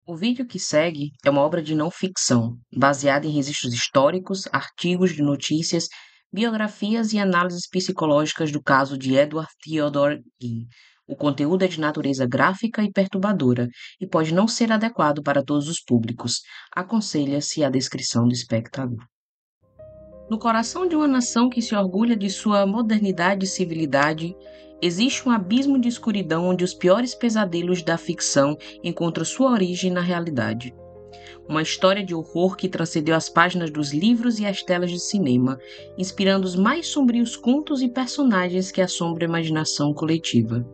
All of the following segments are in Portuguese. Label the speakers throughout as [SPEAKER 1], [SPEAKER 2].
[SPEAKER 1] O vídeo que segue é uma obra de não ficção, baseada em registros históricos, artigos de notícias, biografias e análises psicológicas do caso de Edward Theodore Ginn. O conteúdo é de natureza gráfica e perturbadora e pode não ser adequado para todos os públicos. Aconselha-se a descrição do espectador. No coração de uma nação que se orgulha de sua modernidade e civilidade, existe um abismo de escuridão onde os piores pesadelos da ficção encontram sua origem na realidade. Uma história de horror que transcendeu as páginas dos livros e as telas de cinema, inspirando os mais sombrios contos e personagens que assombram a imaginação coletiva.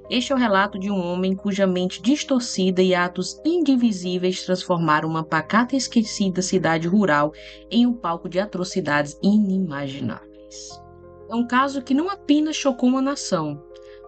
[SPEAKER 1] Este é o relato de um homem cuja mente distorcida e atos indivisíveis transformaram uma pacata e esquecida cidade rural em um palco de atrocidades inimagináveis. É um caso que não apenas chocou uma nação,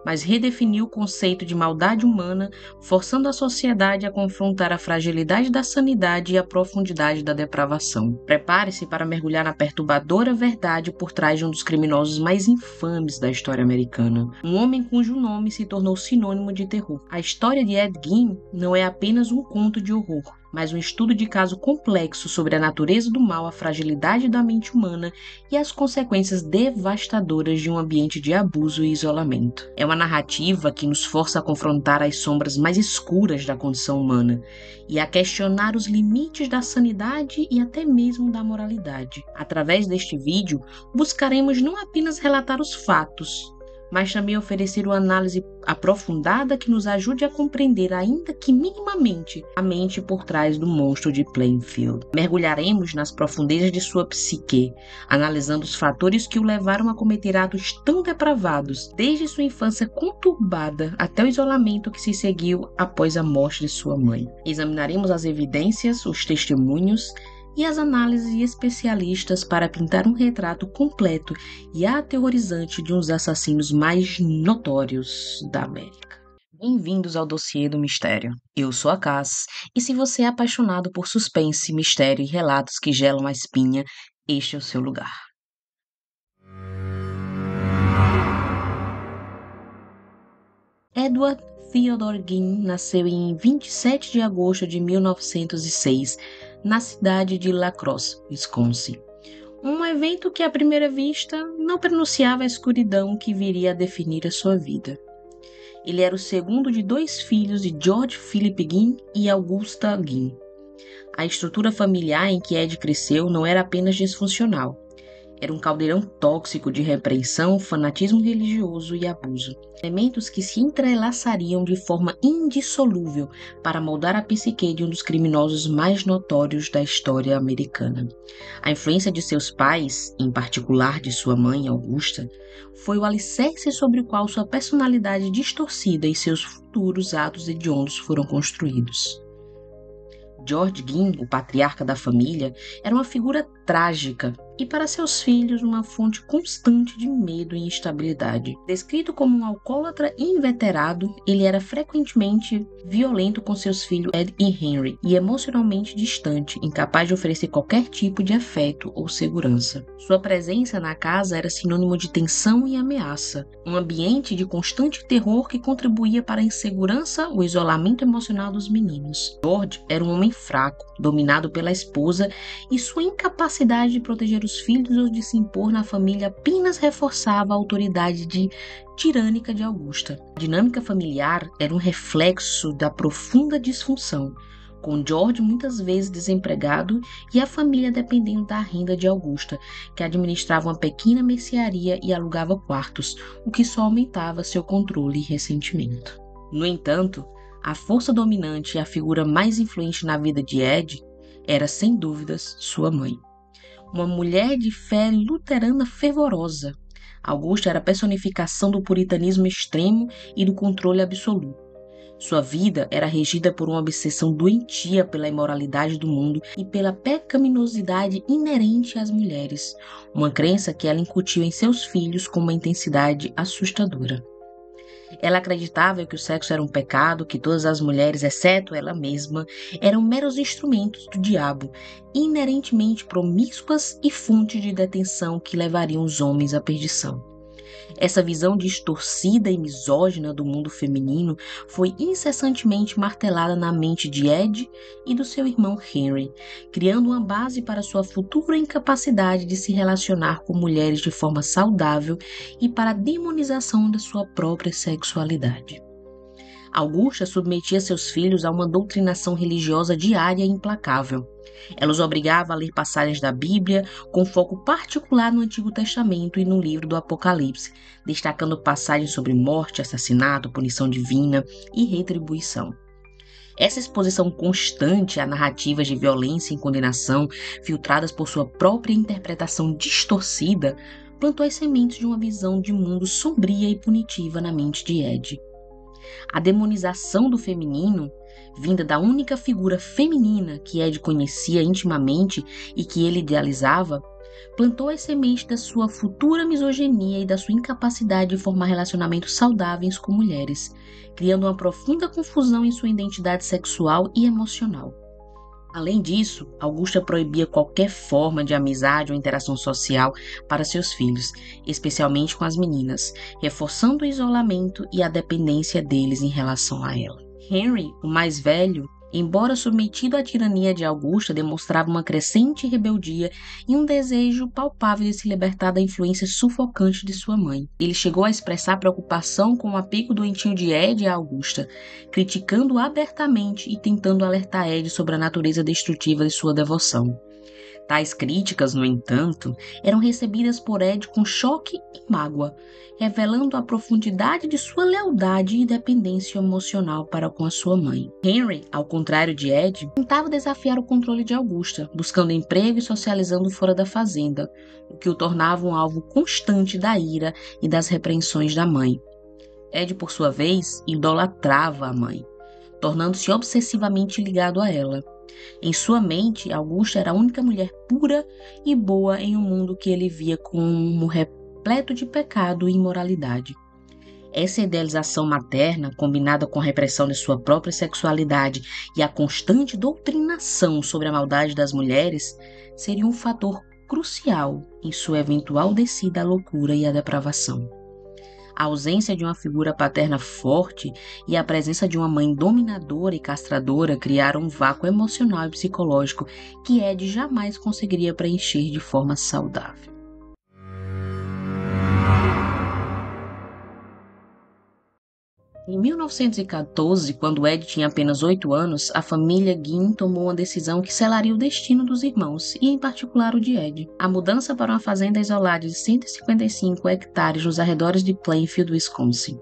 [SPEAKER 1] mas redefiniu o conceito de maldade humana, forçando a sociedade a confrontar a fragilidade da sanidade e a profundidade da depravação. Prepare-se para mergulhar na perturbadora verdade por trás de um dos criminosos mais infames da história americana, um homem cujo nome se tornou sinônimo de terror. A história de Ed Gein não é apenas um conto de horror, mas um estudo de caso complexo sobre a natureza do mal, a fragilidade da mente humana e as consequências devastadoras de um ambiente de abuso e isolamento. É uma narrativa que nos força a confrontar as sombras mais escuras da condição humana e a questionar os limites da sanidade e até mesmo da moralidade. Através deste vídeo, buscaremos não apenas relatar os fatos, mas também oferecer uma análise aprofundada que nos ajude a compreender, ainda que minimamente, a mente por trás do monstro de Plainfield. Mergulharemos nas profundezas de sua psique, analisando os fatores que o levaram a cometer atos tão depravados, desde sua infância conturbada até o isolamento que se seguiu após a morte de sua mãe. Examinaremos as evidências, os testemunhos e as análises especialistas para pintar um retrato completo e aterrorizante de um dos assassinos mais notórios da América. Bem-vindos ao Dossiê do Mistério. Eu sou a Cass, e se você é apaixonado por suspense, mistério e relatos que gelam a espinha, este é o seu lugar. Edward Theodore Ginn nasceu em 27 de agosto de 1906, na cidade de La Crosse, Wisconsin. Um evento que à primeira vista não pronunciava a escuridão que viria a definir a sua vida. Ele era o segundo de dois filhos de George Philip Ginn e Augusta Ginn. A estrutura familiar em que Ed cresceu não era apenas disfuncional. Era um caldeirão tóxico de repreensão, fanatismo religioso e abuso. Elementos que se entrelaçariam de forma indissolúvel para moldar a psique de um dos criminosos mais notórios da história americana. A influência de seus pais, em particular de sua mãe, Augusta, foi o alicerce sobre o qual sua personalidade distorcida e seus futuros atos hediondos foram construídos. George Ginn, o patriarca da família, era uma figura trágica e para seus filhos uma fonte constante de medo e instabilidade. Descrito como um alcoólatra inveterado, ele era frequentemente violento com seus filhos Ed e Henry e emocionalmente distante, incapaz de oferecer qualquer tipo de afeto ou segurança. Sua presença na casa era sinônimo de tensão e ameaça, um ambiente de constante terror que contribuía para a insegurança, o isolamento emocional dos meninos. George era um homem fraco, dominado pela esposa, e sua incapacidade de proteger os filhos ou de se impor na família apenas reforçava a autoridade tirânica de Augusta. A dinâmica familiar era um reflexo da profunda disfunção, com George muitas vezes desempregado e a família dependendo da renda de Augusta, que administrava uma pequena mercearia e alugava quartos, o que só aumentava seu controle e ressentimento. No entanto, a força dominante e a figura mais influente na vida de Ed era, sem dúvidas, sua mãe. Uma mulher de fé luterana fervorosa, Augusta era a personificação do puritanismo extremo e do controle absoluto. Sua vida era regida por uma obsessão doentia pela imoralidade do mundo e pela pecaminosidade inerente às mulheres, uma crença que ela incutiu em seus filhos com uma intensidade assustadora. Ela acreditava que o sexo era um pecado, que todas as mulheres, exceto ela mesma, eram meros instrumentos do diabo, inerentemente promíscuas e fonte de detenção que levariam os homens à perdição. Essa visão distorcida e misógina do mundo feminino foi incessantemente martelada na mente de Ed e do seu irmão Henry, criando uma base para sua futura incapacidade de se relacionar com mulheres de forma saudável e para a demonização da sua própria sexualidade. Augusta submetia seus filhos a uma doutrinação religiosa diária e implacável. Ela os obrigava a ler passagens da Bíblia, com foco particular no Antigo Testamento e no livro do Apocalipse, destacando passagens sobre morte, assassinato, punição divina e retribuição. Essa exposição constante a narrativas de violência e condenação, filtradas por sua própria interpretação distorcida, plantou as sementes de uma visão de mundo sombria e punitiva na mente de Ed. A demonização do feminino, vinda da única figura feminina que Ed conhecia intimamente e que ele idealizava, plantou as sementes da sua futura misoginia e da sua incapacidade de formar relacionamentos saudáveis com mulheres, criando uma profunda confusão em sua identidade sexual e emocional. Além disso, Augusta proibia qualquer forma de amizade ou interação social para seus filhos, especialmente com as meninas, reforçando o isolamento e a dependência deles em relação a ela. Henry, o mais velho, embora submetido à tirania de Augusta, demonstrava uma crescente rebeldia e um desejo palpável de se libertar da influência sufocante de sua mãe. Ele chegou a expressar preocupação com o apego doentio de Ed a Augusta, criticando-o abertamente e tentando alertar Ed sobre a natureza destrutiva de sua devoção. Tais críticas, no entanto, eram recebidas por Ed com choque e mágoa, revelando a profundidade de sua lealdade e dependência emocional para com a sua mãe. Henry, ao contrário de Ed, tentava desafiar o controle de Augusta, buscando emprego e socializando fora da fazenda, o que o tornava um alvo constante da ira e das repreensões da mãe. Ed, por sua vez, idolatrava a mãe, tornando-se obsessivamente ligado a ela. Em sua mente, Augusta era a única mulher pura e boa em um mundo que ele via como repleto de pecado e imoralidade. Essa idealização materna, combinada com a repressão de sua própria sexualidade e a constante doutrinação sobre a maldade das mulheres, seria um fator crucial em sua eventual descida à loucura e à depravação. A ausência de uma figura paterna forte e a presença de uma mãe dominadora e castradora criaram um vácuo emocional e psicológico que Ed jamais conseguiria preencher de forma saudável. Em 1914, quando Ed tinha apenas 8 anos, a família Guin tomou uma decisão que selaria o destino dos irmãos, e em particular o de Ed. A mudança para uma fazenda isolada de 155 hectares nos arredores de Plainfield, Wisconsin.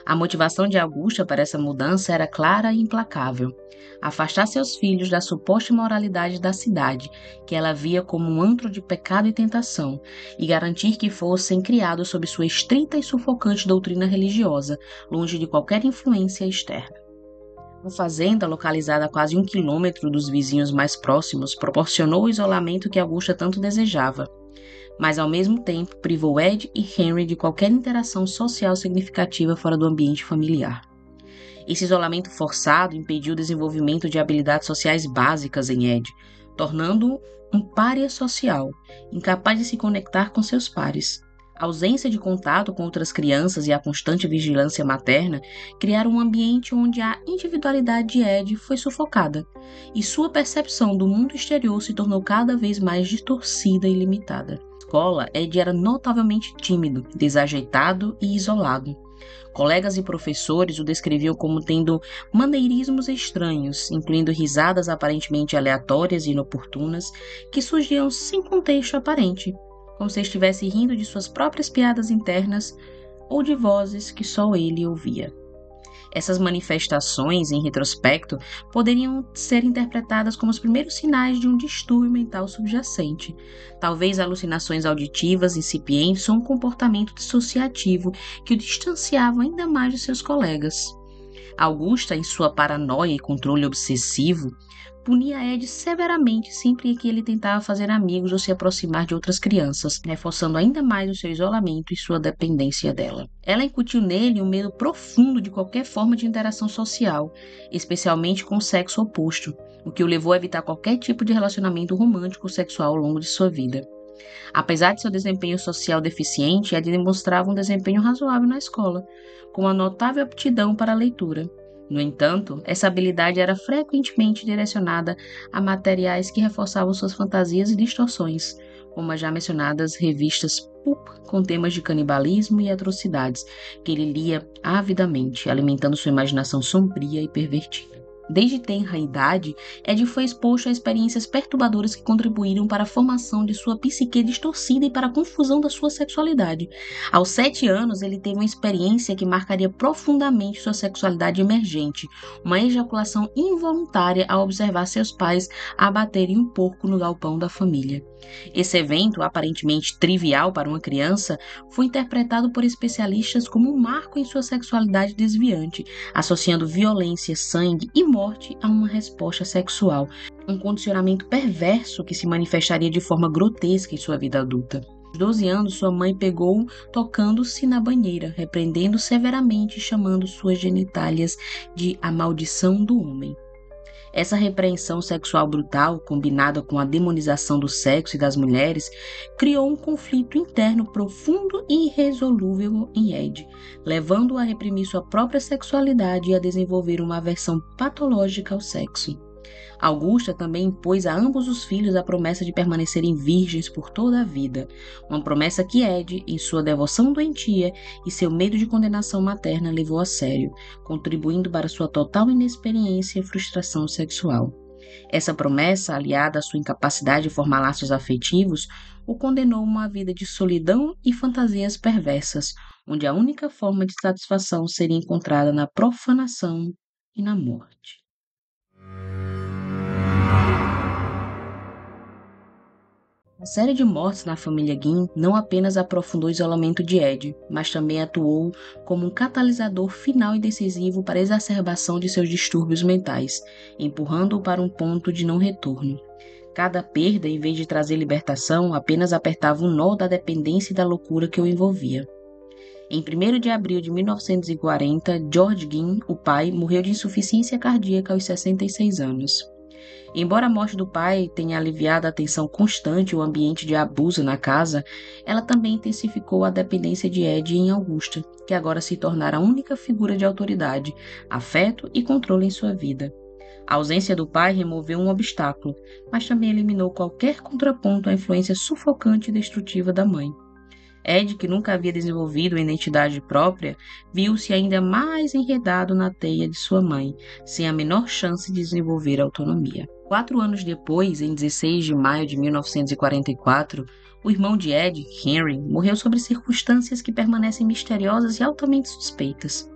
[SPEAKER 1] A motivação de Augusta para essa mudança era clara e implacável: afastar seus filhos da suposta imoralidade da cidade, que ela via como um antro de pecado e tentação, e garantir que fossem criados sob sua estrita e sufocante doutrina religiosa, longe de qualquer influência externa. A fazenda, localizada a quase 1 quilômetro dos vizinhos mais próximos, proporcionou o isolamento que Augusta tanto desejava, mas ao mesmo tempo privou Ed e Henry de qualquer interação social significativa fora do ambiente familiar. Esse isolamento forçado impediu o desenvolvimento de habilidades sociais básicas em Ed, tornando-o um pária social, incapaz de se conectar com seus pares. A ausência de contato com outras crianças e a constante vigilância materna criaram um ambiente onde a individualidade de Ed foi sufocada, e sua percepção do mundo exterior se tornou cada vez mais distorcida e limitada. Na escola, Ed era notavelmente tímido, desajeitado e isolado. Colegas e professores o descreviam como tendo maneirismos estranhos, incluindo risadas aparentemente aleatórias e inoportunas que surgiam sem contexto aparente, como se estivesse rindo de suas próprias piadas internas ou de vozes que só ele ouvia. Essas manifestações, em retrospecto, poderiam ser interpretadas como os primeiros sinais de um distúrbio mental subjacente, talvez alucinações auditivas incipientes ou um comportamento dissociativo que o distanciava ainda mais de seus colegas. Augusta, em sua paranoia e controle obsessivo, punia Ed severamente sempre que ele tentava fazer amigos ou se aproximar de outras crianças, reforçando ainda mais o seu isolamento e sua dependência dela. Ela incutiu nele um medo profundo de qualquer forma de interação social, especialmente com o sexo oposto, o que o levou a evitar qualquer tipo de relacionamento romântico ou sexual ao longo de sua vida. Apesar de seu desempenho social deficiente, Ed demonstrava um desempenho razoável na escola, com uma notável aptidão para a leitura. No entanto, essa habilidade era frequentemente direcionada a materiais que reforçavam suas fantasias e distorções, como as já mencionadas revistas pulp com temas de canibalismo e atrocidades, que ele lia avidamente, alimentando sua imaginação sombria e pervertida. Desde tenra idade, Ed foi exposto a experiências perturbadoras que contribuíram para a formação de sua psique distorcida e para a confusão da sua sexualidade. Aos 7 anos, ele teve uma experiência que marcaria profundamente sua sexualidade emergente, uma ejaculação involuntária ao observar seus pais abaterem um porco no galpão da família. Esse evento, aparentemente trivial para uma criança, foi interpretado por especialistas como um marco em sua sexualidade desviante, associando violência, sangue e morte a uma resposta sexual, um condicionamento perverso que se manifestaria de forma grotesca em sua vida adulta. Aos 12 anos, sua mãe pegou-o tocando-se na banheira, repreendendo severamente e chamando suas genitálias de a maldição do homem. Essa repreensão sexual brutal, combinada com a demonização do sexo e das mulheres, criou um conflito interno profundo e irresolúvel em Ed, levando-o a reprimir sua própria sexualidade e a desenvolver uma aversão patológica ao sexo. Augusta também impôs a ambos os filhos a promessa de permanecerem virgens por toda a vida, uma promessa que Ed, em sua devoção doentia e seu medo de condenação materna, levou a sério, contribuindo para sua total inexperiência e frustração sexual. Essa promessa, aliada à sua incapacidade de formar laços afetivos, o condenou a uma vida de solidão e fantasias perversas, onde a única forma de satisfação seria encontrada na profanação e na morte. A série de mortes na família Guin não apenas aprofundou o isolamento de Ed, mas também atuou como um catalisador final e decisivo para a exacerbação de seus distúrbios mentais, empurrando-o para um ponto de não retorno. Cada perda, em vez de trazer libertação, apenas apertava um nó da dependência e da loucura que o envolvia. Em 1º de abril de 1940, George Guin, o pai, morreu de insuficiência cardíaca aos 66 anos. Embora a morte do pai tenha aliviado a tensão constante e o ambiente de abuso na casa, ela também intensificou a dependência de Ed em Augusta, que agora se tornara a única figura de autoridade, afeto e controle em sua vida. A ausência do pai removeu um obstáculo, mas também eliminou qualquer contraponto à influência sufocante e destrutiva da mãe. Ed, que nunca havia desenvolvido uma identidade própria, viu-se ainda mais enredado na teia de sua mãe, sem a menor chance de desenvolver autonomia. 4 anos depois, em 16 de maio de 1944, o irmão de Ed, Henry, morreu sob circunstâncias que permanecem misteriosas e altamente suspeitas.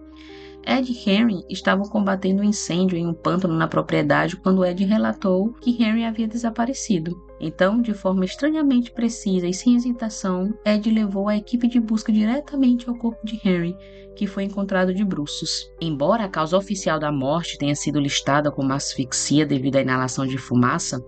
[SPEAKER 1] Ed e Henry estavam combatendo um incêndio em um pântano na propriedade quando Ed relatou que Henry havia desaparecido. Então, de forma estranhamente precisa e sem hesitação, Ed levou a equipe de busca diretamente ao corpo de Henry, que foi encontrado de bruços. Embora a causa oficial da morte tenha sido listada como asfixia devido à inalação de fumaça,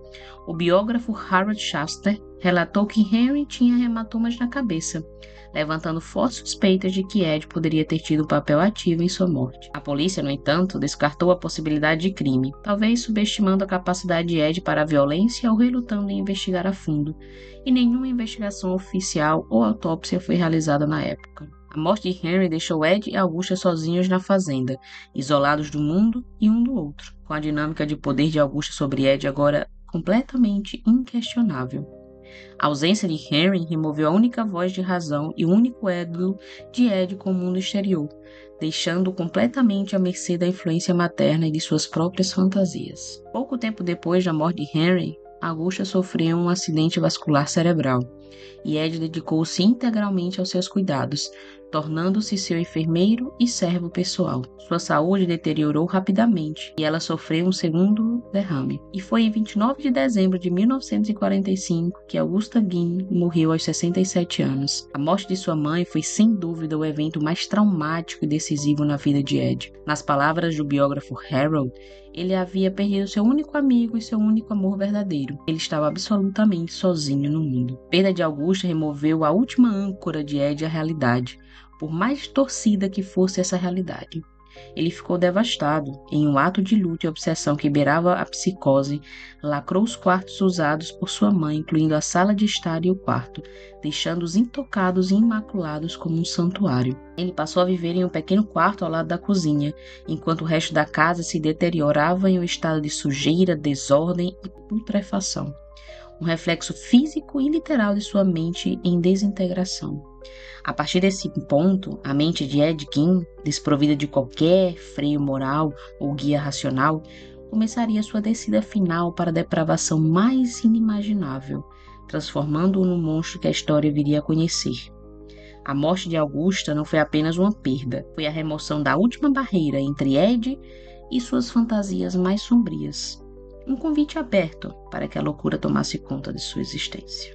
[SPEAKER 1] o biógrafo Harold Schaster relatou que Henry tinha hematomas na cabeça, levantando fortes suspeitas de que Ed poderia ter tido um papel ativo em sua morte. A polícia, no entanto, descartou a possibilidade de crime, talvez subestimando a capacidade de Ed para a violência ou relutando em investigar a fundo, e nenhuma investigação oficial ou autópsia foi realizada na época. A morte de Henry deixou Ed e Augusta sozinhos na fazenda, isolados do mundo e um do outro, com a dinâmica de poder de Augusta sobre Ed agora completamente inquestionável. A ausência de Henry removeu a única voz de razão e o único elo de Ed com o mundo exterior, deixando-o completamente à mercê da influência materna e de suas próprias fantasias. Pouco tempo depois da morte de Henry, Augusta sofreu um acidente vascular cerebral, e Ed dedicou-se integralmente aos seus cuidados, tornando-se seu enfermeiro e servo pessoal. Sua saúde deteriorou rapidamente e ela sofreu um segundo derrame. E foi em 29 de dezembro de 1945 que Augusta Guin morreu aos 67 anos. A morte de sua mãe foi sem dúvida o evento mais traumático e decisivo na vida de Ed. Nas palavras do biógrafo Harold, ele havia perdido seu único amigo e seu único amor verdadeiro. Ele estava absolutamente sozinho no mundo. A perda de Augusta removeu a última âncora de Ed à realidade, por mais torcida que fosse essa realidade. ele ficou devastado. Em um ato de luta e obsessão que beirava a psicose, lacrou os quartos usados por sua mãe, incluindo a sala de estar e o quarto, deixando-os intocados e imaculados como um santuário. Ele passou a viver em um pequeno quarto ao lado da cozinha, enquanto o resto da casa se deteriorava em um estado de sujeira, desordem e putrefação. Um reflexo físico e literal de sua mente em desintegração. A partir desse ponto, a mente de Ed Gein, desprovida de qualquer freio moral ou guia racional, começaria sua descida final para a depravação mais inimaginável, transformando-o no monstro que a história viria a conhecer. A morte de Augusta não foi apenas uma perda, foi a remoção da última barreira entre Ed e suas fantasias mais sombrias. Um convite aberto para que a loucura tomasse conta de sua existência.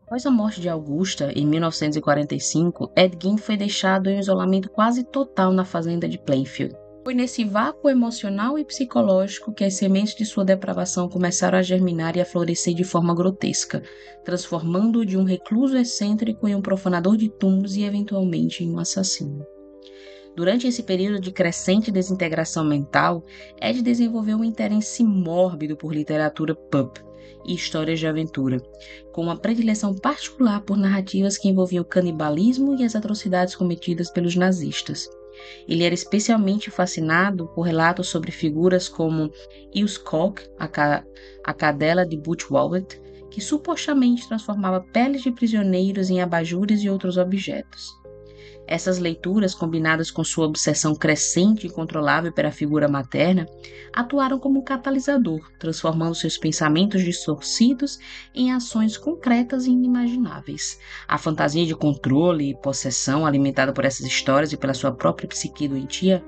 [SPEAKER 1] Após a morte de Augusta, em 1945, Ed Gein foi deixado em isolamento quase total na fazenda de Plainfield. Foi nesse vácuo emocional e psicológico que as sementes de sua depravação começaram a germinar e a florescer de forma grotesca, transformando-o de um recluso excêntrico em um profanador de túmulos e, eventualmente, em um assassino. Durante esse período de crescente desintegração mental, Ed desenvolveu um interesse mórbido por literatura pulp e histórias de aventura, com uma predileção particular por narrativas que envolviam o canibalismo e as atrocidades cometidas pelos nazistas. Ele era especialmente fascinado por relatos sobre figuras como Ilse-Koch, a cadela de Butch Wallet, que supostamente transformava peles de prisioneiros em abajures e outros objetos. Essas leituras, combinadas com sua obsessão crescente e incontrolável pela figura materna, atuaram como um catalisador, transformando seus pensamentos distorcidos em ações concretas e inimagináveis. A fantasia de controle e possessão, alimentada por essas histórias e pela sua própria psique doentia,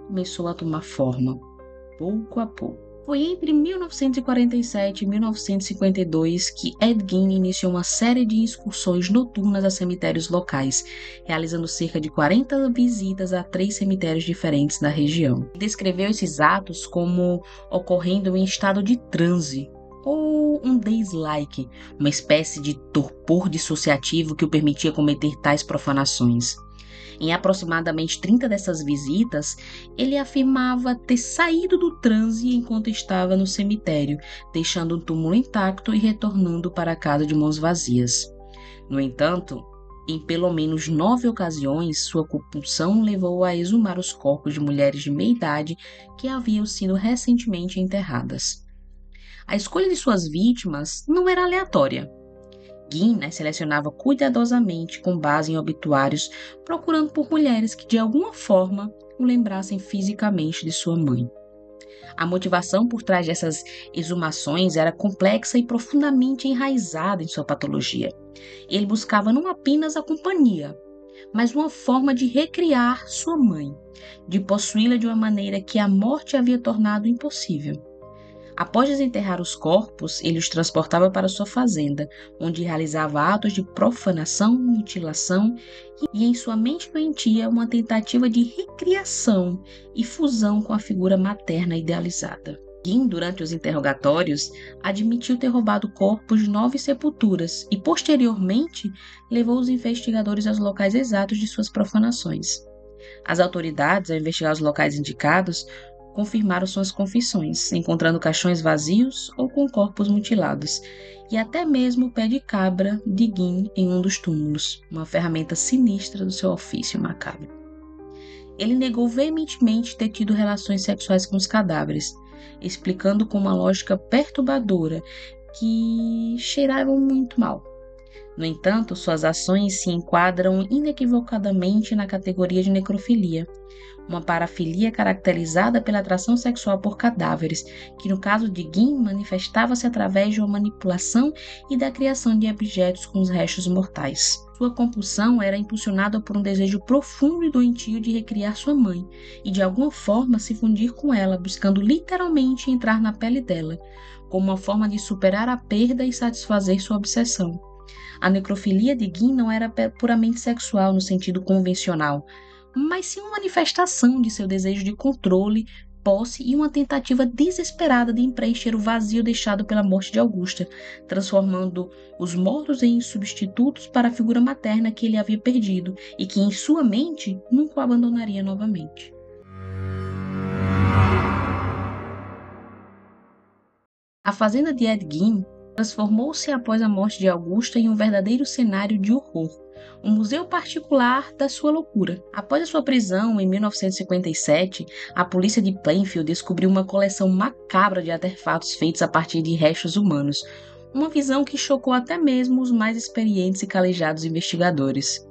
[SPEAKER 1] começou a tomar forma, pouco a pouco. Foi entre 1947 e 1952 que Ed Gein iniciou uma série de excursões noturnas a cemitérios locais, realizando cerca de 40 visitas a 3 cemitérios diferentes da região. Descreveu esses atos como ocorrendo em estado de transe, ou um daze-like, uma espécie de torpor dissociativo que o permitia cometer tais profanações. Em aproximadamente 30 dessas visitas, ele afirmava ter saído do transe enquanto estava no cemitério, deixando o túmulo intacto e retornando para casa de mãos vazias. No entanto, em pelo menos 9 ocasiões, sua compulsão levou-o a exumar os corpos de mulheres de meia idade que haviam sido recentemente enterradas. A escolha de suas vítimas não era aleatória. Gein selecionava cuidadosamente com base em obituários, procurando por mulheres que de alguma forma o lembrassem fisicamente de sua mãe. A motivação por trás dessas exumações era complexa e profundamente enraizada em sua patologia. Ele buscava não apenas a companhia, mas uma forma de recriar sua mãe, de possuí-la de uma maneira que a morte havia tornado impossível. Após desenterrar os corpos, ele os transportava para sua fazenda, onde realizava atos de profanação, mutilação e, em sua mente doentia, uma tentativa de recriação e fusão com a figura materna idealizada. Gein, durante os interrogatórios, admitiu ter roubado corpos de 9 sepulturas e, posteriormente, levou os investigadores aos locais exatos de suas profanações. As autoridades, ao investigar os locais indicados, confirmaram suas confissões, encontrando caixões vazios ou com corpos mutilados, e até mesmo o pé de cabra de Gein em um dos túmulos, uma ferramenta sinistra do seu ofício macabro. Ele negou veementemente ter tido relações sexuais com os cadáveres, explicando com uma lógica perturbadora que cheiravam muito mal. No entanto, suas ações se enquadram inequivocadamente na categoria de necrofilia, uma parafilia caracterizada pela atração sexual por cadáveres, que no caso de Gein manifestava-se através de uma manipulação e da criação de objetos com os restos mortais. Sua compulsão era impulsionada por um desejo profundo e doentio de recriar sua mãe e de alguma forma se fundir com ela, buscando literalmente entrar na pele dela, como uma forma de superar a perda e satisfazer sua obsessão. A necrofilia de Gein não era puramente sexual no sentido convencional, mas sim uma manifestação de seu desejo de controle, posse e uma tentativa desesperada de preencher o vazio deixado pela morte de Augusta, transformando os mortos em substitutos para a figura materna que ele havia perdido e que em sua mente nunca o abandonaria novamente. A fazenda de Ed Gein transformou-se após a morte de Augusta em um verdadeiro cenário de horror, um museu particular da sua loucura. Após a sua prisão em 1957, a polícia de Plainfield descobriu uma coleção macabra de artefatos feitos a partir de restos humanos, uma visão que chocou até mesmo os mais experientes e calejados investigadores.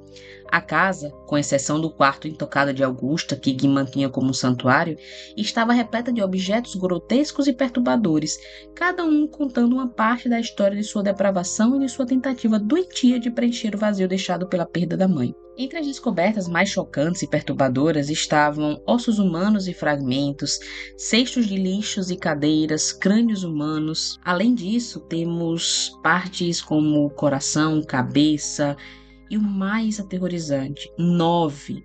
[SPEAKER 1] A casa, com exceção do quarto intocado de Augusta, que Gein mantinha como um santuário, estava repleta de objetos grotescos e perturbadores, cada um contando uma parte da história de sua depravação e de sua tentativa doentia de preencher o vazio deixado pela perda da mãe. Entre as descobertas mais chocantes e perturbadoras estavam ossos humanos e fragmentos, cestos de lixos e cadeiras, crânios humanos. Além disso, temos partes como coração, cabeça, e o mais aterrorizante, nove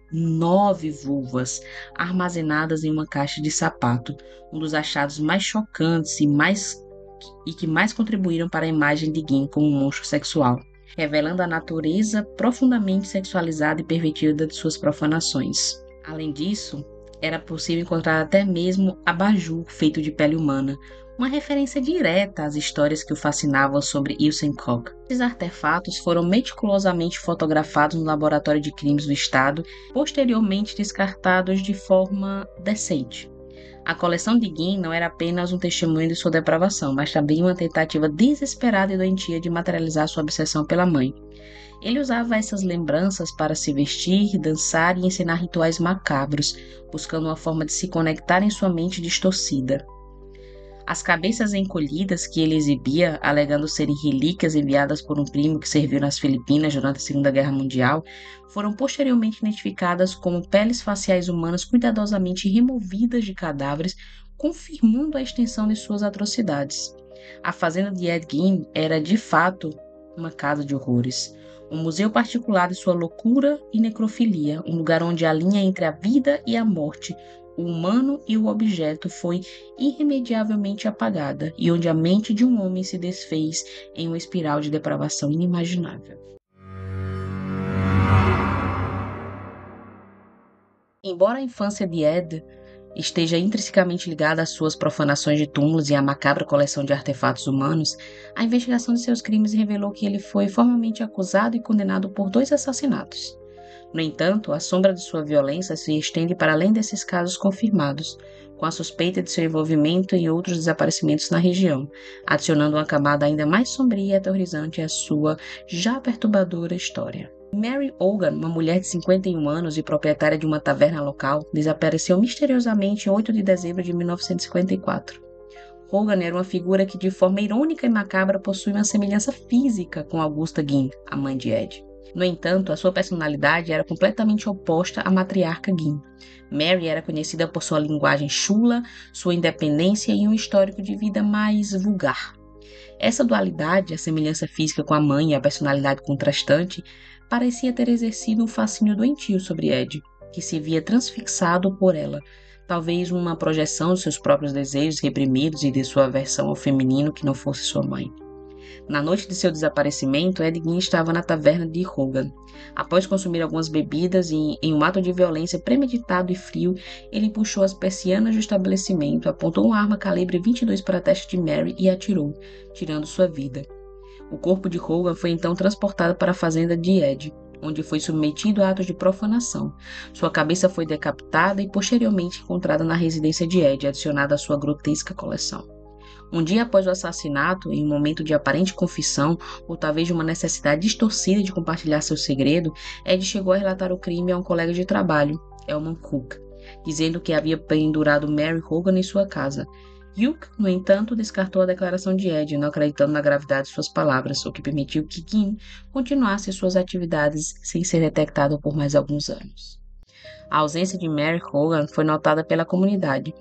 [SPEAKER 1] vulvas armazenadas em uma caixa de sapato, um dos achados mais chocantes e que mais contribuíram para a imagem de Gein como um monstro sexual, revelando a natureza profundamente sexualizada e pervertida de suas profanações. Além disso, era possível encontrar até mesmo abajur feito de pele humana, uma referência direta às histórias que o fascinavam sobre Ilsen Koch. Esses artefatos foram meticulosamente fotografados no Laboratório de Crimes do Estado, posteriormente descartados de forma decente. A coleção de Gein não era apenas um testemunho de sua depravação, mas também uma tentativa desesperada e doentia de materializar sua obsessão pela mãe. Ele usava essas lembranças para se vestir, dançar e ensinar rituais macabros, buscando uma forma de se conectar em sua mente distorcida. As cabeças encolhidas que ele exibia, alegando serem relíquias enviadas por um primo que serviu nas Filipinas durante a Segunda Guerra Mundial, foram posteriormente identificadas como peles faciais humanas cuidadosamente removidas de cadáveres, confirmando a extensão de suas atrocidades. A fazenda de Ed Gein era, de fato, uma casa de horrores, um museu particular de sua loucura e necrofilia, um lugar onde a linha entre a vida e a morte, o humano e o objeto foi irremediavelmente apagada e onde a mente de um homem se desfez em uma espiral de depravação inimaginável. Embora a infância de Ed esteja intrinsecamente ligada às suas profanações de túmulos e à macabra coleção de artefatos humanos, a investigação de seus crimes revelou que ele foi formalmente acusado e condenado por 2 assassinatos. No entanto, a sombra de sua violência se estende para além desses casos confirmados, com a suspeita de seu envolvimento em outros desaparecimentos na região, adicionando uma camada ainda mais sombria e aterrorizante à sua já perturbadora história. Mary Hogan, uma mulher de 51 anos e proprietária de uma taverna local, desapareceu misteriosamente em 8 de dezembro de 1954. Hogan era uma figura que, de forma irônica e macabra, possui uma semelhança física com Augusta Gein, a mãe de Ed. No entanto, a sua personalidade era completamente oposta à matriarca Gein. Mary era conhecida por sua linguagem chula, sua independência e um histórico de vida mais vulgar. Essa dualidade, a semelhança física com a mãe e a personalidade contrastante, parecia ter exercido um fascínio doentio sobre Ed, que se via transfixado por ela, talvez uma projeção de seus próprios desejos reprimidos e de sua aversão ao feminino que não fosse sua mãe. Na noite de seu desaparecimento, Ed Gein estava na taverna de Hogan. Após consumir algumas bebidas e, em um ato de violência premeditado e frio, ele puxou as persianas do estabelecimento, apontou uma arma calibre 22 para a testa de Mary e atirou, tirando sua vida. O corpo de Hogan foi então transportado para a fazenda de Ed, onde foi submetido a atos de profanação. Sua cabeça foi decapitada e posteriormente encontrada na residência de Ed, adicionada à sua grotesca coleção. Um dia após o assassinato, em um momento de aparente confissão, ou talvez de uma necessidade distorcida de compartilhar seu segredo, Ed chegou a relatar o crime a um colega de trabalho, Elman Cook, dizendo que havia pendurado Mary Hogan em sua casa. Hugh, no entanto, descartou a declaração de Ed, não acreditando na gravidade de suas palavras, o que permitiu que Gein continuasse suas atividades sem ser detectado por mais alguns anos. A ausência de Mary Hogan foi notada pela comunidade,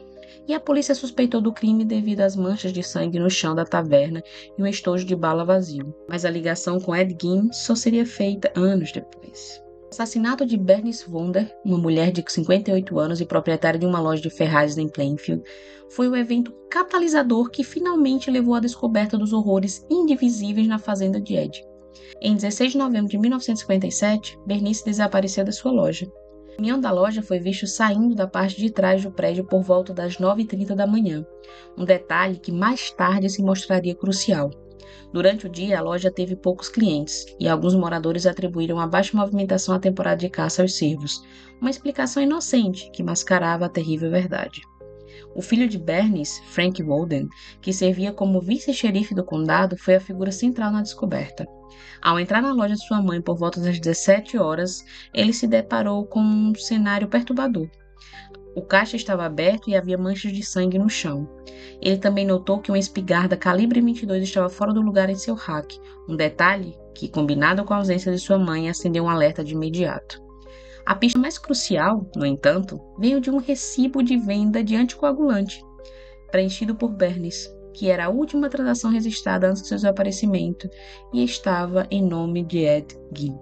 [SPEAKER 1] e a polícia suspeitou do crime devido às manchas de sangue no chão da taverna e um estojo de bala vazio. Mas a ligação com Ed Gein só seria feita anos depois. O assassinato de Bernice Wonder, uma mulher de 58 anos e proprietária de uma loja de ferragens em Plainfield, foi o evento catalisador que finalmente levou à descoberta dos horrores indivisíveis na fazenda de Ed. Em 16 de novembro de 1957, Bernice desapareceu da sua loja. O caminhão da loja foi visto saindo da parte de trás do prédio por volta das 9h30 da manhã, um detalhe que mais tarde se mostraria crucial. Durante o dia, a loja teve poucos clientes, e alguns moradores atribuíram a baixa movimentação à temporada de caça aos cervos, uma explicação inocente que mascarava a terrível verdade. O filho de Bernice, Frank Walden, que servia como vice-xerife do condado, foi a figura central na descoberta. Ao entrar na loja de sua mãe por volta das 17 horas, ele se deparou com um cenário perturbador. O caixa estava aberto e havia manchas de sangue no chão. Ele também notou que uma espingarda calibre 22 estava fora do lugar em seu rack, um detalhe que, combinado com a ausência de sua mãe, acendeu um alerta de imediato. A pista mais crucial, no entanto, veio de um recibo de venda de anticoagulante, preenchido por Bernice, que era a última transação registrada antes do seu desaparecimento e estava em nome de Ed Gein.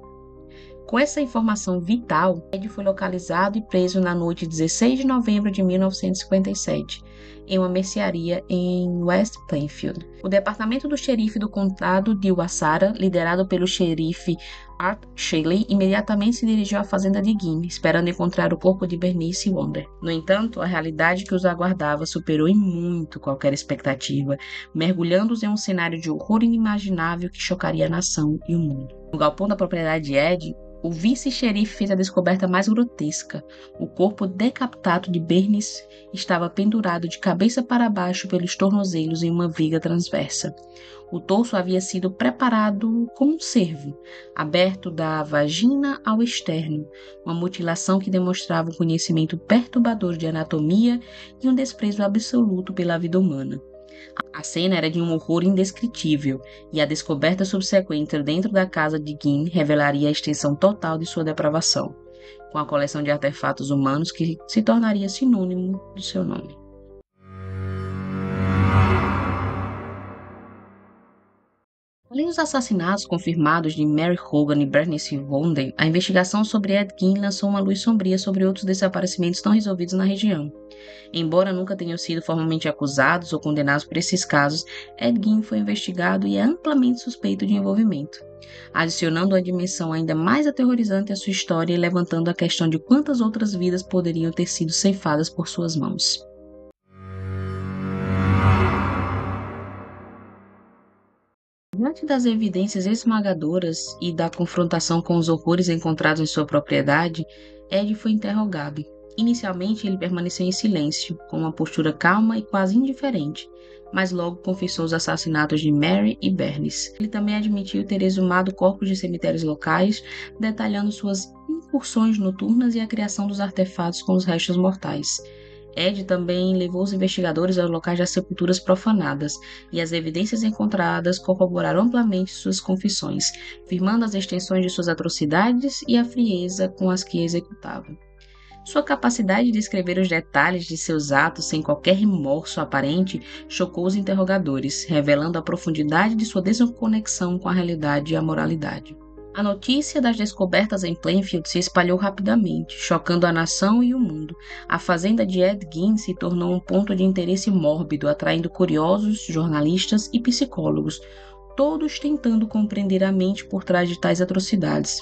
[SPEAKER 1] Com essa informação vital, Ed foi localizado e preso na noite de 16 de novembro de 1957, em uma mercearia em West Plainfield. O departamento do xerife do condado de Wassara, liderado pelo xerife Art Shelley, imediatamente se dirigiu à fazenda de Gein, esperando encontrar o corpo de Bernice Wonder. No entanto, a realidade que os aguardava superou em muito qualquer expectativa, mergulhando-os em um cenário de horror inimaginável que chocaria a nação e o mundo. No galpão da propriedade de Ed, o vice-xerife fez a descoberta mais grotesca. O corpo decapitado de Bernice estava pendurado de cabeça para baixo pelos tornozelos em uma viga transversa. O torso havia sido preparado como um cervo, aberto da vagina ao externo, uma mutilação que demonstrava um conhecimento perturbador de anatomia e um desprezo absoluto pela vida humana. A cena era de um horror indescritível, e a descoberta subsequente dentro da casa de Gein revelaria a extensão total de sua depravação, com a coleção de artefatos humanos que se tornaria sinônimo do seu nome. Além dos assassinatos confirmados de Mary Hogan e Bernice Wonder, a investigação sobre Ed Gein lançou uma luz sombria sobre outros desaparecimentos não resolvidos na região. Embora nunca tenham sido formalmente acusados ou condenados por esses casos, Ed Gein foi investigado e é amplamente suspeito de envolvimento, adicionando uma dimensão ainda mais aterrorizante à sua história e levantando a questão de quantas outras vidas poderiam ter sido ceifadas por suas mãos. Diante das evidências esmagadoras e da confrontação com os horrores encontrados em sua propriedade, Ed foi interrogado. Inicialmente, ele permaneceu em silêncio, com uma postura calma e quase indiferente, mas logo confessou os assassinatos de Mary e Bernice. Ele também admitiu ter exumado corpos de cemitérios locais, detalhando suas incursões noturnas e a criação dos artefatos com os restos mortais. Ed também levou os investigadores aos locais das sepulturas profanadas, e as evidências encontradas corroboraram amplamente suas confissões, firmando as extensões de suas atrocidades e a frieza com as que executava. Sua capacidade de descrever os detalhes de seus atos sem qualquer remorso aparente chocou os interrogadores, revelando a profundidade de sua desconexão com a realidade e a moralidade. A notícia das descobertas em Plainfield se espalhou rapidamente, chocando a nação e o mundo. A fazenda de Ed Gein se tornou um ponto de interesse mórbido, atraindo curiosos, jornalistas e psicólogos, todos tentando compreender a mente por trás de tais atrocidades.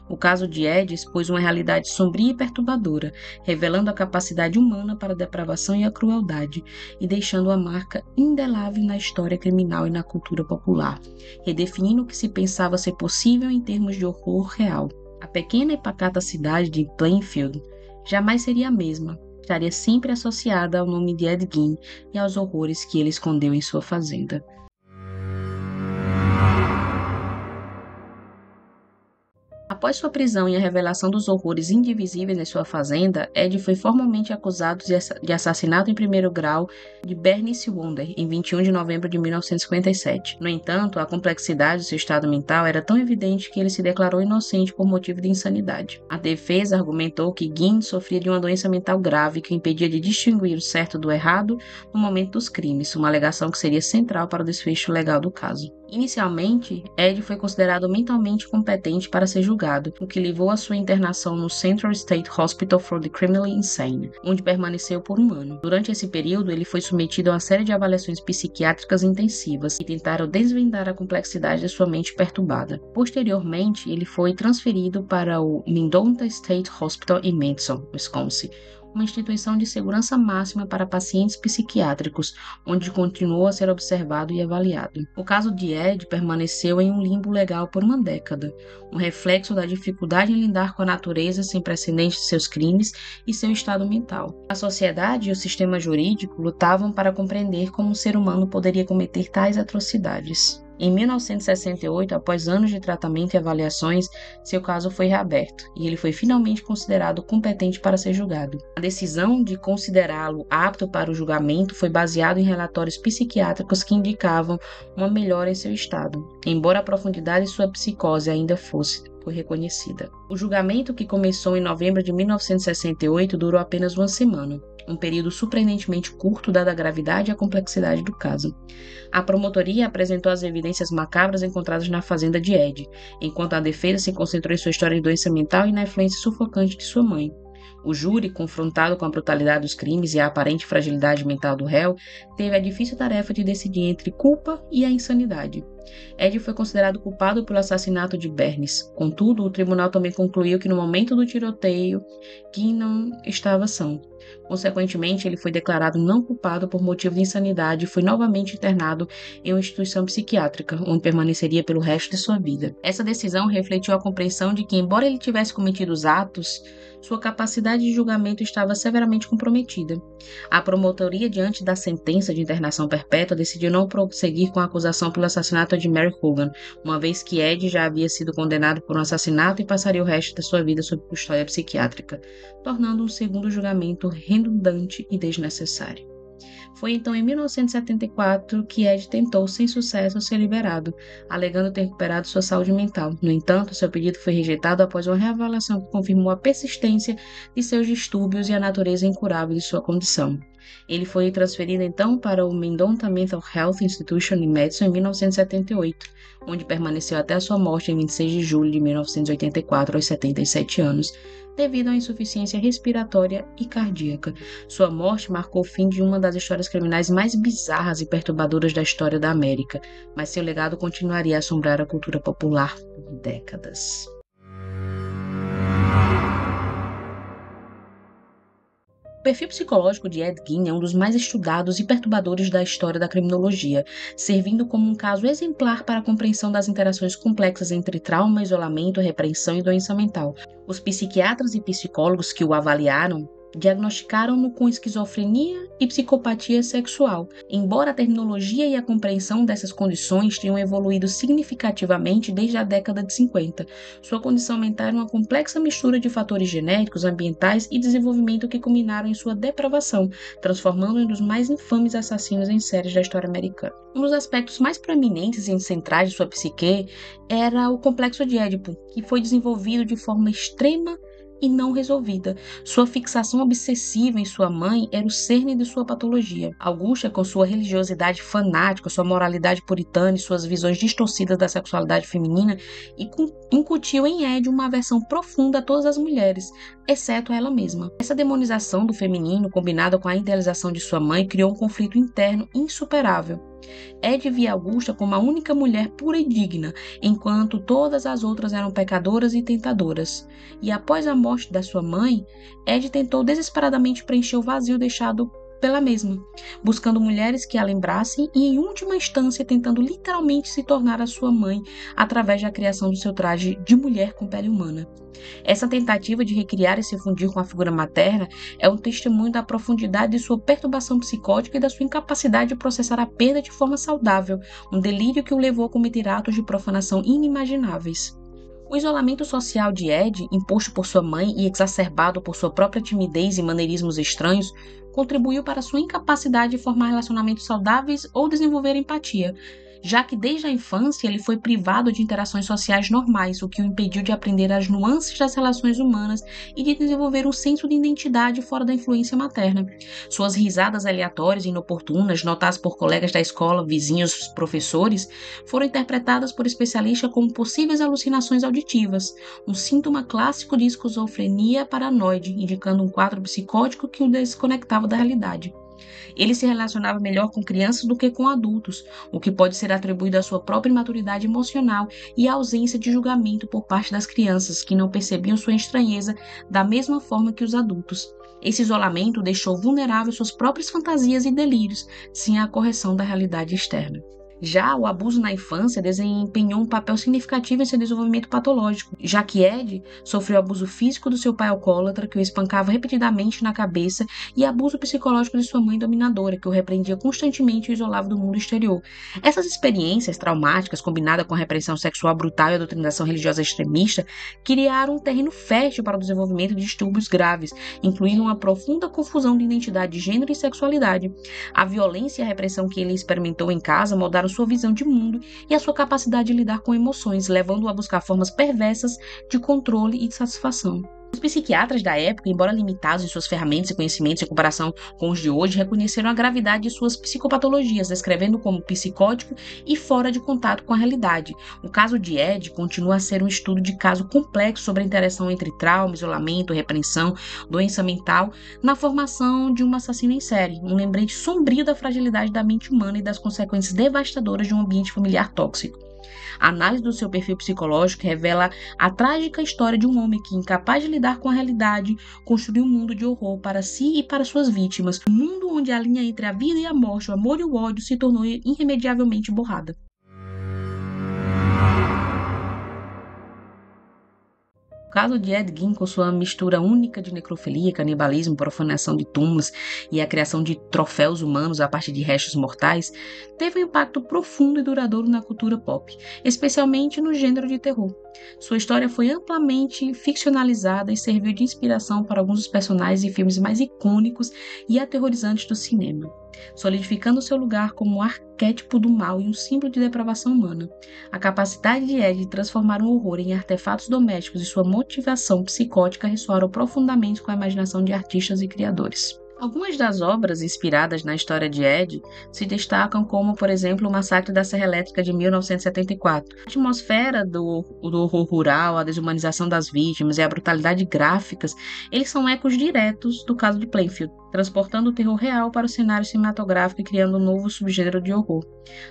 [SPEAKER 1] O caso de Ed expôs uma realidade sombria e perturbadora, revelando a capacidade humana para a depravação e a crueldade, e deixando uma marca indelével na história criminal e na cultura popular, redefinindo o que se pensava ser possível em termos de horror real. A pequena e pacata cidade de Plainfield jamais seria a mesma, estaria sempre associada ao nome de Ed Gein e aos horrores que ele escondeu em sua fazenda. Após sua prisão e a revelação dos horrores indivisíveis em sua fazenda, Ed foi formalmente acusado de assassinato em primeiro grau de Bernice Wonder em 21 de novembro de 1957. No entanto, a complexidade de seu estado mental era tão evidente que ele se declarou inocente por motivo de insanidade. A defesa argumentou que Gein sofria de uma doença mental grave que o impedia de distinguir o certo do errado no momento dos crimes, uma alegação que seria central para o desfecho legal do caso. Inicialmente, Ed foi considerado mentalmente competente para ser julgado, julgado, o que levou à sua internação no Central State Hospital for the Criminally Insane, onde permaneceu por 1 ano. Durante esse período, ele foi submetido a uma série de avaliações psiquiátricas intensivas que tentaram desvendar a complexidade de sua mente perturbada. Posteriormente, ele foi transferido para o Mendota State Hospital em Madison, Wisconsin, uma instituição de segurança máxima para pacientes psiquiátricos, onde continuou a ser observado e avaliado. O caso de Ed permaneceu em um limbo legal por 1 década, um reflexo da dificuldade em lidar com a natureza sem precedentes de seus crimes e seu estado mental. A sociedade e o sistema jurídico lutavam para compreender como um ser humano poderia cometer tais atrocidades. Em 1968, após anos de tratamento e avaliações, seu caso foi reaberto e ele foi finalmente considerado competente para ser julgado. A decisão de considerá-lo apto para o julgamento foi baseada em relatórios psiquiátricos que indicavam uma melhora em seu estado, embora a profundidade de sua psicose ainda fosse reconhecida. O julgamento, que começou em novembro de 1968, durou apenas 1 semana, um período surpreendentemente curto dada a gravidade e a complexidade do caso. A promotoria apresentou as evidências macabras encontradas na fazenda de Ed, enquanto a defesa se concentrou em sua história de doença mental e na influência sufocante de sua mãe. O júri, confrontado com a brutalidade dos crimes e a aparente fragilidade mental do réu, teve a difícil tarefa de decidir entre culpa e a insanidade. Ed foi considerado culpado pelo assassinato de Bernice. Contudo, o tribunal também concluiu que no momento do tiroteio, Keenan estava são. Consequentemente, ele foi declarado não culpado por motivo de insanidade e foi novamente internado em uma instituição psiquiátrica, onde permaneceria pelo resto de sua vida. Essa decisão refletiu a compreensão de que, embora ele tivesse cometido os atos, sua capacidade de julgamento estava severamente comprometida. A promotoria, diante da sentença de internação perpétua, decidiu não prosseguir com a acusação pelo assassinato de Mary Hogan, uma vez que Ed já havia sido condenado por um assassinato e passaria o resto da sua vida sob custódia psiquiátrica, tornando um segundo julgamento redundante e desnecessário. Foi então em 1974 que Ed tentou, sem sucesso, ser liberado, alegando ter recuperado sua saúde mental. No entanto, seu pedido foi rejeitado após uma reavaliação que confirmou a persistência de seus distúrbios e a natureza incurável de sua condição. Ele foi transferido então para o Mendota Mental Health Institution em Madison em 1978, onde permaneceu até a sua morte em 26 de julho de 1984, aos 77 anos, devido à insuficiência respiratória e cardíaca. Sua morte marcou o fim de uma das histórias criminais mais bizarras e perturbadoras da história da América, mas seu legado continuaria a assombrar a cultura popular por décadas. O perfil psicológico de Ed Gein é um dos mais estudados e perturbadores da história da criminologia, servindo como um caso exemplar para a compreensão das interações complexas entre trauma, isolamento, repreensão e doença mental. Os psiquiatras e psicólogos que o avaliaram diagnosticaram-no com esquizofrenia e psicopatia sexual. Embora a terminologia e a compreensão dessas condições tenham evoluído significativamente desde a década de 50, sua condição mental era uma complexa mistura de fatores genéticos, ambientais e desenvolvimento que culminaram em sua depravação, transformando-o em um dos mais infames assassinos em séries da história americana. Um dos aspectos mais proeminentes e centrais de sua psique era o complexo de Édipo, que foi desenvolvido de forma extrema e não resolvida. Sua fixação obsessiva em sua mãe era o cerne de sua patologia. Augusta, com sua religiosidade fanática, sua moralidade puritana e suas visões distorcidas da sexualidade feminina, incutiu em Ed uma aversão profunda a todas as mulheres, exceto a ela mesma. Essa demonização do feminino, combinada com a idealização de sua mãe, criou um conflito interno insuperável. Ed via Augusta como a única mulher pura e digna, enquanto todas as outras eram pecadoras e tentadoras. E após a morte da sua mãe, Ed tentou desesperadamente preencher o vazio deixado pela mesma, buscando mulheres que a lembrassem e, em última instância, tentando literalmente se tornar a sua mãe através da criação do seu traje de mulher com pele humana. Essa tentativa de recriar e se fundir com a figura materna é um testemunho da profundidade de sua perturbação psicótica e da sua incapacidade de processar a perda de forma saudável, um delírio que o levou a cometer atos de profanação inimagináveis. O isolamento social de Ed, imposto por sua mãe e exacerbado por sua própria timidez e maneirismos estranhos, contribuiu para sua incapacidade de formar relacionamentos saudáveis ou desenvolver empatia. já que desde a infância ele foi privado de interações sociais normais, o que o impediu de aprender as nuances das relações humanas e de desenvolver um senso de identidade fora da influência materna. Suas risadas aleatórias e inoportunas, notadas por colegas da escola, vizinhos, professores, foram interpretadas por especialistas como possíveis alucinações auditivas, um síntoma clássico de esquizofrenia paranoide, indicando um quadro psicótico que o desconectava da realidade. Ele se relacionava melhor com crianças do que com adultos, o que pode ser atribuído à sua própria imaturidade emocional e à ausência de julgamento por parte das crianças, que não percebiam sua estranheza da mesma forma que os adultos. Esse isolamento o deixou vulnerável às suas próprias fantasias e delírios, sem a correção da realidade externa. Já o abuso na infância desempenhou um papel significativo em seu desenvolvimento patológico, já que Ed sofreu abuso físico do seu pai alcoólatra, que o espancava repetidamente na cabeça, e abuso psicológico de sua mãe dominadora, que o repreendia constantemente e o isolava do mundo exterior. Essas experiências traumáticas, combinadas com a repressão sexual brutal e a doutrinação religiosa extremista, criaram um terreno fértil para o desenvolvimento de distúrbios graves, incluindo uma profunda confusão de identidade de gênero e sexualidade. A violência e a repressão que ele experimentou em casa moldaram sua visão de mundo e a sua capacidade de lidar com emoções, levando-o a buscar formas perversas de controle e de satisfação. Os psiquiatras da época, embora limitados em suas ferramentas e conhecimentos em comparação com os de hoje, reconheceram a gravidade de suas psicopatologias, descrevendo como psicótico e fora de contato com a realidade. O caso de Ed continua a ser um estudo de caso complexo sobre a interação entre trauma, isolamento, repreensão, doença mental, na formação de um assassino em série, um lembrete sombrio da fragilidade da mente humana e das consequências devastadoras de um ambiente familiar tóxico. A análise do seu perfil psicológico revela a trágica história de um homem que, incapaz de lidar com a realidade, construiu um mundo de horror para si e para suas vítimas, um mundo onde a linha entre a vida e a morte, o amor e o ódio se tornou irremediavelmente borrada. O caso de Ed Gein, com sua mistura única de necrofilia, canibalismo, profanação de túmulos e a criação de troféus humanos a partir de restos mortais, teve um impacto profundo e duradouro na cultura pop, especialmente no gênero de terror. Sua história foi amplamente ficcionalizada e serviu de inspiração para alguns dos personagens e filmes mais icônicos e aterrorizantes do cinema, solidificando seu lugar como um arquétipo do mal e um símbolo de depravação humana. A capacidade de Ed de transformar um horror em artefatos domésticos e sua motivação psicótica ressoaram profundamente com a imaginação de artistas e criadores. Algumas das obras inspiradas na história de Ed se destacam como, por exemplo, o Massacre da Serra Elétrica de 1974. A atmosfera do horror rural, a desumanização das vítimas e a brutalidade gráficas, eles são ecos diretos do caso de Plainfield, transportando o terror real para o cenário cinematográfico e criando um novo subgênero de horror.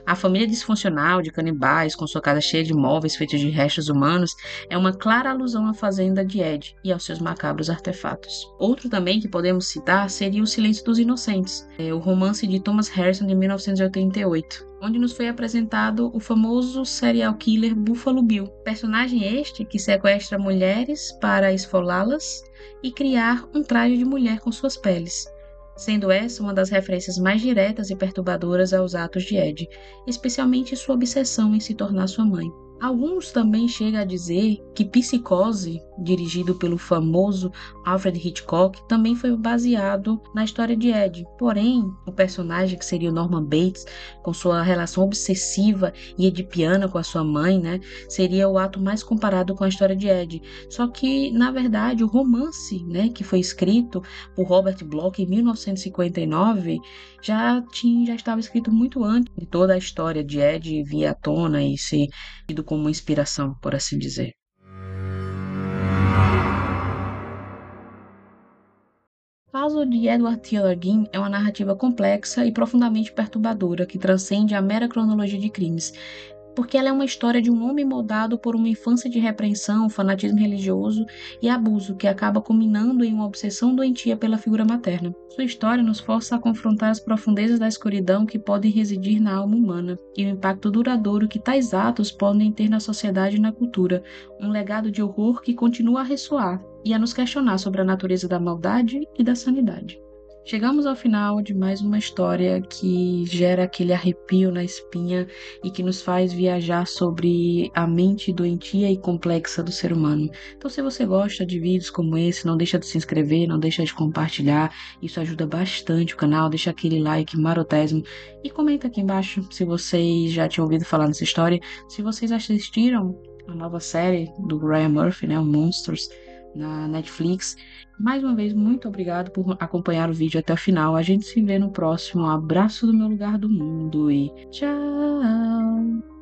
[SPEAKER 1] A família disfuncional de canibais, com sua casa cheia de móveis feitos de restos humanos, é uma clara alusão à fazenda de Ed e aos seus macabros artefatos. Outro também que podemos citar seria O Silêncio dos Inocentes, o romance de Thomas Harrison de 1988. Onde nos foi apresentado o famoso serial killer Buffalo Bill. Personagem este que sequestra mulheres para esfolá-las e criar um traje de mulher com suas peles, sendo essa uma das referências mais diretas e perturbadoras aos atos de Ed, especialmente sua obsessão em se tornar sua mãe. Alguns também chegam a dizer que Psicose, dirigido pelo famoso Alfred Hitchcock, também foi baseado na história de Ed. Porém, o personagem que seria o Norman Bates, com sua relação obsessiva e edipiana com a sua mãe, seria o ato mais comparado com a história de Ed. Só que, na verdade, o romance, que foi escrito por Robert Bloch em 1959, já estava escrito muito antes de toda a história de Ed vir à tona e ser tido como inspiração, por assim dizer. O caso de Edward Teller Gein é uma narrativa complexa e profundamente perturbadora que transcende a mera cronologia de crimes, porque ela é uma história de um homem moldado por uma infância de repreensão, fanatismo religioso e abuso que acaba culminando em uma obsessão doentia pela figura materna. Sua história nos força a confrontar as profundezas da escuridão que podem residir na alma humana e o impacto duradouro que tais atos podem ter na sociedade e na cultura, um legado de horror que continua a ressoar e a nos questionar sobre a natureza da maldade e da sanidade. Chegamos ao final de mais uma história que gera aquele arrepio na espinha e que nos faz viajar sobre a mente doentia e complexa do ser humano. Então, se você gosta de vídeos como esse, não deixa de se inscrever, não deixa de compartilhar. Isso ajuda bastante o canal. Deixa aquele like marotésimo e comenta aqui embaixo se vocês já tinham ouvido falar nessa história, se vocês assistiram a nova série do Ryan Murphy, né, o Monsters, na Netflix. Mais uma vez, muito obrigado por acompanhar o vídeo até o final. A gente se vê no próximo. Um abraço do meu lugar do mundo e tchau!